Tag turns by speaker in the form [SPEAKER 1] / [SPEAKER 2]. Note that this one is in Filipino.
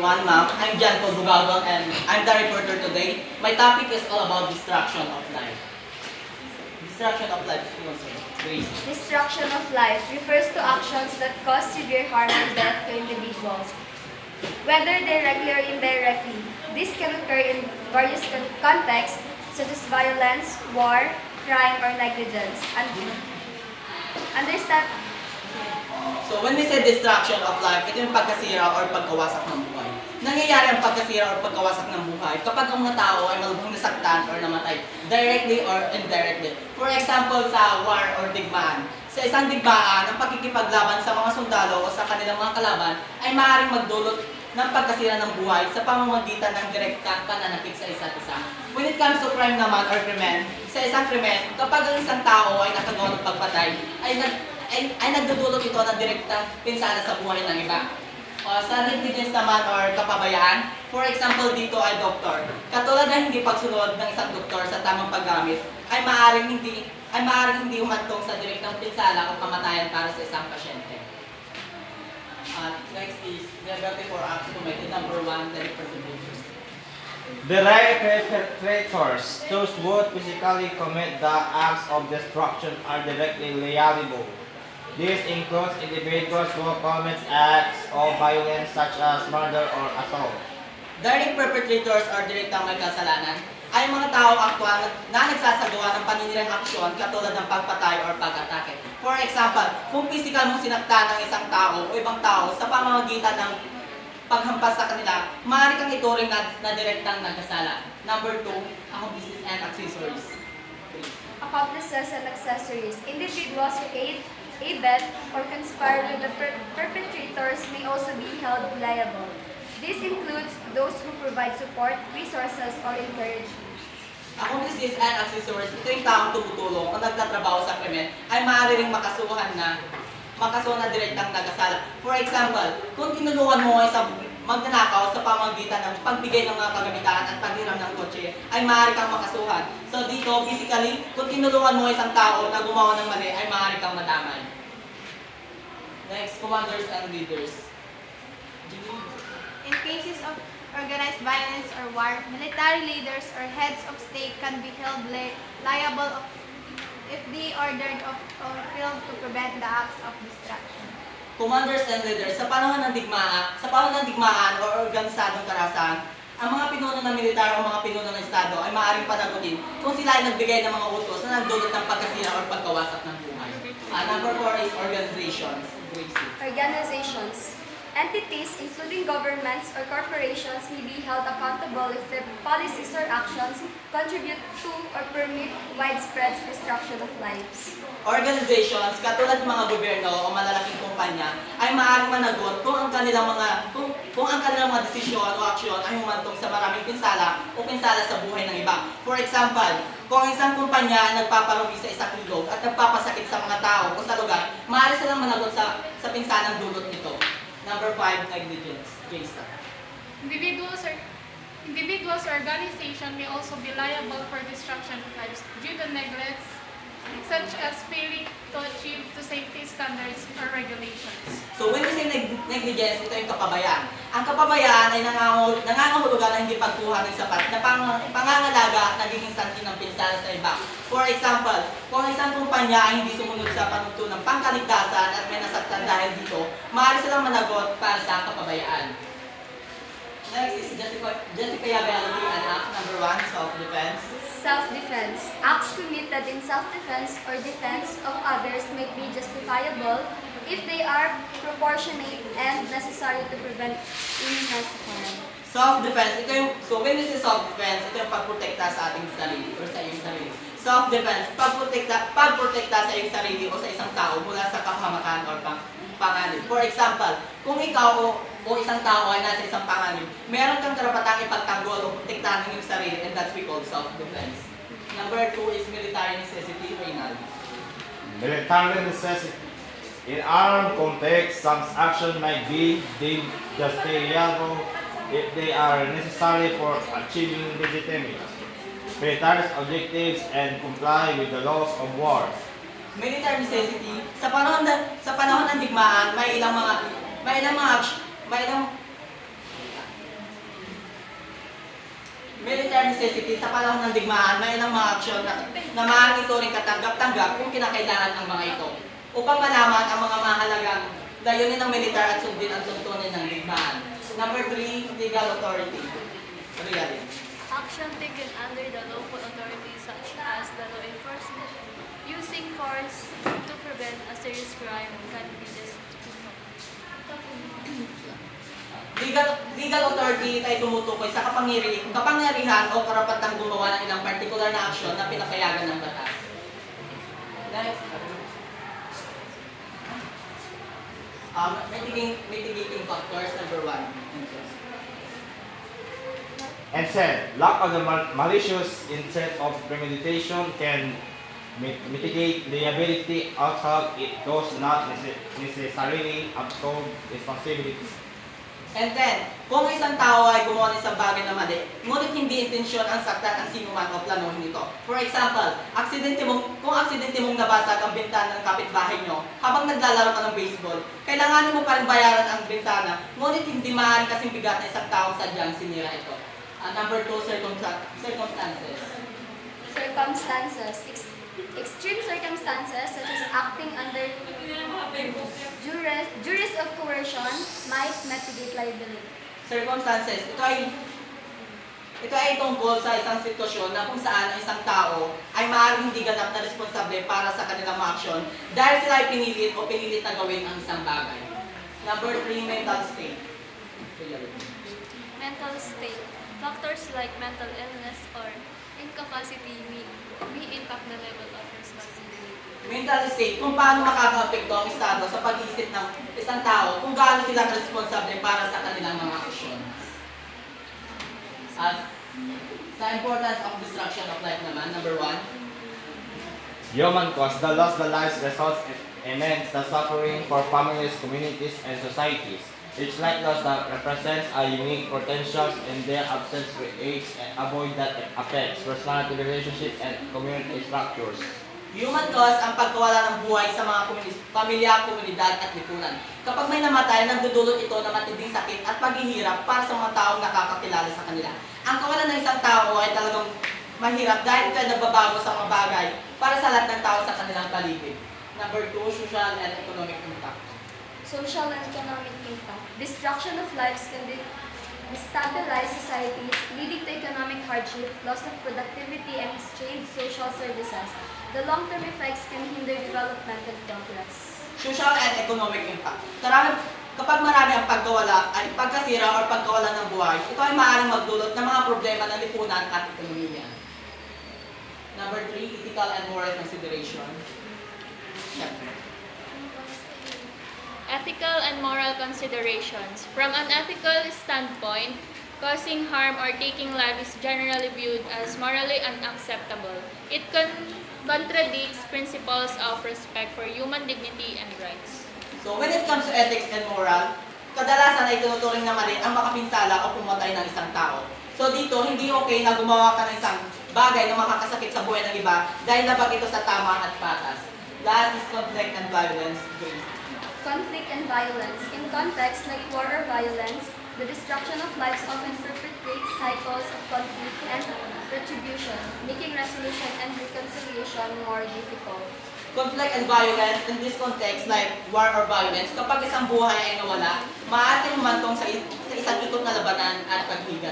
[SPEAKER 1] everyone, ma'am. I'm Jan Bugagon and I'm the reporter today. My topic is all about destruction of life. Destruction of life, Grace.
[SPEAKER 2] Destruction of life refers to actions that cause severe harm or death to individuals, whether directly or indirectly. This can occur in various contexts such as violence, war, crime, or negligence. Understand?
[SPEAKER 1] So when we say destruction of life, ito yung pagkasira or pagkawasak ng buhay. Nangyayari ang pagkasira or pagkawasak ng buhay kapag ang mga tao ay malubhang nasaktan or namatay, directly or indirectly. For example, sa war or digmaan. Sa isang digmaan, ang pagkikipaglaban sa mga sundalo o sa kanilang mga kalaban ay maaaring magdulot ng pagkasira ng buhay sa pamamagitan ng direktang pananakit sa isa't isa. When it comes to crime naman or krimen, sa isang krimen, kapag ang isang tao ay nakagawa ng pagpatay, ay nagdudulot ito ng direktang pinsala sa buhay ng iba. Sa negligence naman or kapabayaan, for example dito ay doktor. Katulad ng hindi pagsunod ng isang doktor sa tamang paggamit, ay maaaring hindi humantong sa direktang pinsala o kamatayan para sa isang pasyente. Next is the 34 acts committed. Number 1, the perpetrators.
[SPEAKER 3] The right perpetrators, those who physically commit the acts of destruction, are directly liable. This includes individuals who commit acts of violence such as murder or assault.
[SPEAKER 1] Direct perpetrators or direktang may kasalanan ay mga taong aktwal na nagsasagawa ng paninirang aksyon katulad ng pagpatay or pag-atake. For example, kung physical mong sinaktan ng isang tao o ibang tao sa pamamagitan ng paghampas sa kanila, maaari kang ituring na direktang nagkasala. Number 2, accomplices and accessories.
[SPEAKER 2] Accomplices and accessories. Individuals who aid, abet, or conspire with the perpetrators may also be held liable. This includes those who provide support, resources, or encouragement.
[SPEAKER 1] Accomplices and accessories, ito yung taong tumutulong o nagtatrabaho sa krimen ay maaari ring makasuhan na direktang nagkasala. For example, kung tinulungan mo isang magnanakaw sa pamamagitan ng pagbigay ng mga kagamitan at paghiram ng kotse, ay maaari kang makasuhan. So dito, physically, kung tinulungan mo isang tao na gumawa ng mali, ay maaari kang madamay. Next, commanders and leaders.
[SPEAKER 4] In cases of organized violence or war, military leaders or heads of state can be held liable if they ordered or failed to prevent the acts of destruction.
[SPEAKER 1] Commanders and leaders, sa panahon ng digmaan o organisadong karahasan, ang mga pinuno ng militar o mga pinuno ng estado ay maaaring panagutin kung sila ay nagbigay ng mga utos na nagdulot ng pagkasira o pagkawasak ng buhay. Number 4 is organizations.
[SPEAKER 2] Organizations. Entities, including governments or corporations, may be held accountable if their policies or actions contribute to or permit widespread destruction of lives.
[SPEAKER 1] Organizations, katulad ng mga gobyerno o malalaking kumpanya, ay maaaring managot kung ang kanilang mga desisyon o aksyon ay humantong sa maraming pinsala o pinsala sa buhay ng iba. For example, kung ang isang kumpanya ay nagpapalugi sa isang ilog at nagpapasakit sa mga tao o sa lugar, maaari silang managot sa pinsalang dulot nito. Number 5, negligence. Jason.
[SPEAKER 5] Individuals or organizations may also be liable for destruction of lives due to neglects, such as failing to achieve to safety standards or regulations.
[SPEAKER 1] So when we say negligence, ito yung kapabayaan. Ang kapabayaan ay nangangahulugan na hindi pagkuha ng sapat na pangangalaga at nagiging santi ng pinsala sa iba. For example, kung isang kumpanya ay hindi sumunod sa panuntunang pangkaligtasan at may nasaktan dahil dito, maaari silang managot para sa kapabayaan. Next is justifiability and act. Number 1, self-defense.
[SPEAKER 2] Self-defense. Acts committed in self-defense or defense of others may be justifiable if they are proportionate and necessary to prevent imminent harm.
[SPEAKER 1] Self-defense, so when we say self-defense, ito yung pagprotekta sa ating sarili or sa iyong sarili. Self-defense, pagprotekta sa iyong sarili o sa isang tao mula sa kapahamakan o panganib. For example, kung ikaw o isang tao ay nasa isang panganib, meron kang karapatang ipagtanggol o protektahan ng iyong sarili, and that's we call self-defense. Number 2 is military necessity, Reynald.
[SPEAKER 3] Military necessity. In armed context, some action might be deemed justifiable if they are necessary for achieving legitimate military objectives and comply with the laws of war.
[SPEAKER 1] Military necessity, sa panahon ng digmaan, may ilang military necessity sa panahon ng digmaan, may ilang mga aksyon na maaaring ito rin katanggap-tanggap kung kinakailangan ang mga ito upang malaman ang mga mahalagang layunin ng militar at sundin ang tuntunin ng digmaan. Number 3, legal authority. Really.
[SPEAKER 6] Action taken under the local authorities such as the law enforcement using force to prevent a serious crime can be
[SPEAKER 1] Legal authority ay tumutukoy sa kapangyarihan o karapatang gumawa ng ilang particular na aksyon na pinapayagan ng batas. Next. Mitigating factors, number 1.
[SPEAKER 3] And said, lack of the malicious intent of premeditation can mitigate liability although it does not necessarily absolve responsibility.
[SPEAKER 1] And then, kung isang tao ay gumawa ng isang bagay na mali, ngunit hindi intensyon ang saktan ang sinuman o planuhin nito. For example, kung aksidente mong nabasag ang bintana ng kapitbahay nyo habang naglalaro ka ng baseball, kailanganin mo pa rin bayaran ang bintana, ngunit hindi maaaring kasing bigat na isang taong sadyang sinira ito. Number 2, circumstances.
[SPEAKER 2] Circumstances. Extreme circumstances such as acting under duress of coercion might mitigate liability.
[SPEAKER 1] Circumstances, ito ay tungkol sa isang sitwasyon na kung saan ang isang tao ay maaaring hindi ganap na responsable para sa kanilang mga aksyon dahil sila ay pinilit o pinilit na gawin ang isang bagay. Number 3, mental state.
[SPEAKER 6] mental state. Factors like mental illness or incapacity may impact the level of responsibility.
[SPEAKER 1] Mental state, kung paano makaka-apekto ang estado sa pag-iisip ng isang tao kung gaano sila responsable para sa kanilang mga aksyon. At sa importance of destruction of life naman, number 1,
[SPEAKER 3] Human cause, the loss of lives results in immense suffering for families, communities, and societies. Each life loss that represents a unique potential in their absence creates and avoid that affects personality, relationship, and community structures.
[SPEAKER 1] human cause ang pagkawala ng buhay sa mga pamilya, komunidad at lipunan. Kapag may namatay, nagdudulot ito ng matinding sakit at paghihirap para sa mga taong nakakakilala sa kanila. Ang kawalan ng isang tao ay talagang mahirap dahil ito ay nagbabago sa mga bagay para sa lahat ng tao sa kanilang paligid. Number 2, social and economic impact.
[SPEAKER 2] Social and economic impact. Destruction of lives can destabilize societies, leading to economic hardship, loss of productivity, and strained social services. The long-term effects can hinder development and progress.
[SPEAKER 1] Social and economic impact. Kapag marami ang pagkawala ay pagkasira o pagkawala ng buhay, ito ay maaaring magdulot ng mga problema ng lipunan at ekonomiya. Number 3, ethical and moral consideration.
[SPEAKER 7] Ethical and moral considerations. From an ethical standpoint, causing harm or taking life is generally viewed as morally unacceptable. It contradicts principles of respect for human dignity and rights.
[SPEAKER 1] So when it comes to ethics and moral, kadalasan ay tinuturing na mali ang makapinsala o pumatay ng isang tao. So dito, hindi okay na gumawa ka ng isang bagay na makakasakit sa buhay ng iba dahil labag ito sa tama at patas. Last is conflict and violence.
[SPEAKER 2] Conflict and violence. In contexts like war or violence, the destruction of lives often perpetuates cycles of conflict and retribution, making resolution and reconciliation more difficult.
[SPEAKER 1] Conflict and violence in this context like war or violence, kapag isang buhay ay nawala, maaaring humantong sa isang ikot na labanan at paghiga.